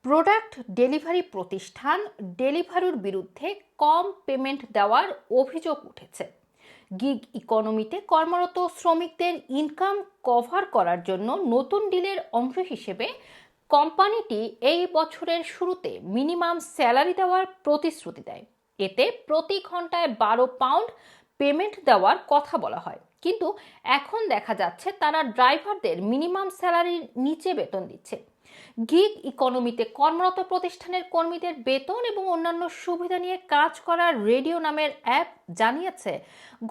Product delivery প্রতিষ্ঠান ডেলিভারির বিরুদ্ধে কম পেমেন্ট দেওয়ার অভিযোগ উঠেছে। গিগ ইকোনমিতে কর্মরত শ্রমিকদের ইনকাম কভার করার জন্য নতুন ডিলের অংশ হিসেবে কোম্পানিটি এই বছরের শুরুতে মিনিমাম স্যালারি দেওয়ার প্রতিশ্রুতি দেয়। এতে প্রতি ঘন্টায় 12 পাউন্ড পেমেন্ট দেওয়ার কথা বলা হয়, কিন্তু এখন দেখা যাচ্ছে তারা ড্রাইভারদের মিনিমাম স্যালারির নিচে বেতন দিচ্ছে। গিগ ইকোনমিতে কর্মরত প্রতিষ্ঠানের কর্মীদের বেতন এবং অন্যান্য সুবিধা নিয়ে কাজ করা রেডিও নামের অ্যাপ জানিয়েছে,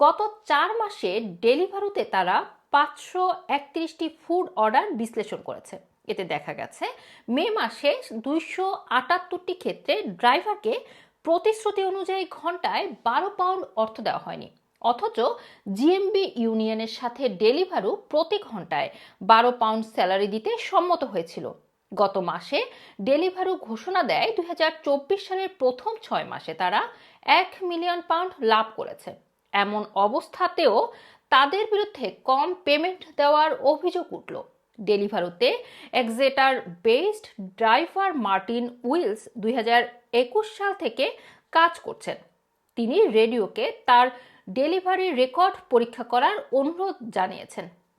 গত 4 মাসে ডেলিভারিতে তারা 531টি ফুড অর্ডার বিশ্লেষণ করেছে। এতে দেখা গেছে মে মাসে 278টি ক্ষেত্রে ড্রাইভারকে প্রতিশ্রুতি অনুযায়ী ঘন্টায় 12 পাউন্ড অর্থ দেওয়া হয়নি, অথচ জিএমবি ইউনিয়নের সাথে ডেলিভারু প্রতি ঘন্টায় 12 পাউন্ড স্যালারি দিতে সম্মত হয়েছিল। গত মাসে ডেলিভারু ঘোষণা দেয় 2024 সালের প্রথম 6 মাসে তারা 1 মিলিয়ন পাউন্ড লাভ করেছে। এমন অবস্থাতেও তাদের বিরুদ্ধে কম পেমেন্ট দেওয়ার অভিযোগ উঠল। ডেলিভারুতে Exeter based driver Martin Wills 2021 সাল থেকে কাজ করছেন। তিনি রেডিওকে তার ডেলিভারি রেকর্ড পরীক্ষা করার অনুরোধ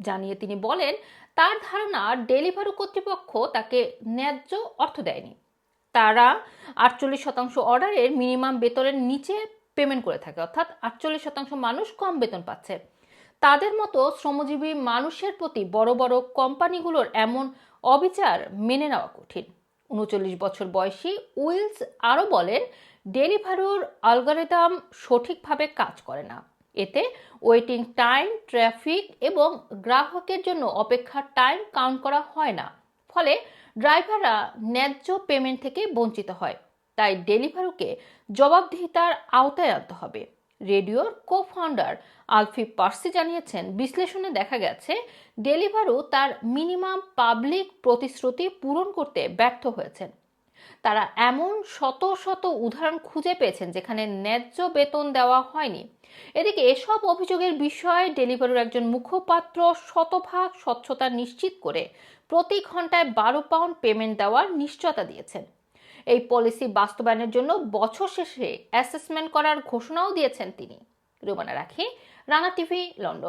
জানিয়ে তিনি বলেন, তার ধারণা ডেলিভারি কর্তৃপক্ষ তাকে ন্যায্য অর্থ দেয়নি। তারা 48% অর্ডারের মিনিমাম বেতনের নিচে পেমেন্ট করে থাকে, অর্থাৎ 48% মানুষ কম বেতন পাচ্ছে। তাদের মতো শ্রমজীবী মানুষের প্রতি বড় বড় কোম্পানিগুলোর এমন অবিচার মেনে নেওয়া কঠিন। 39 বছর বয়সী উইলস আরও বলেন, ডেলিভারির অ্যালগরিদম সঠিকভাবে কাজ করে না। এতে ওয়েটিং টাইম, ট্রাফিক এবং গ্রাহকের জন্য অপেক্ষার টাইম কাউন্ট করা হয় না, ফলে ড্রাইভাররা ন্যায্য পেমেন্ট থেকে বঞ্চিত হয়। তাই ডেলিভারিকে জবাবদিহিতার আওতায় আনতে হবে। রেডিওর কো-ফাউন্ডার আলফি পার্সি জানিয়েছেন, বিশ্লেষণে দেখা গেছে ডেলিভারু তার মিনিমাম পাবলিক প্রতিশ্রুতি পূরণ করতে ব্যর্থ হয়েছেন। তারা এমন শত শত উদাহরণ খুঁজে পেয়েছেন যেখানে ন্যায্য বেতন দেওয়া হয়নি। এদিকে এসব অভিযোগের বিষয়ে ডেলিভারির একজন মুখপাত্র শতভাগ স্বচ্ছতা নিশ্চিত করে প্রতি ঘন্টায় 12 পাউন্ড পেমেন্ট দেওয়ার নিশ্চয়তা দিয়েছেন। এই পলিসি বাস্তবায়নের জন্য বছর শেষে অ্যাসেসমেন্ট করার ঘোষণাও দিয়েছেন তিনি। রুমানা রাখি, রানা টিভি, লন্ডন।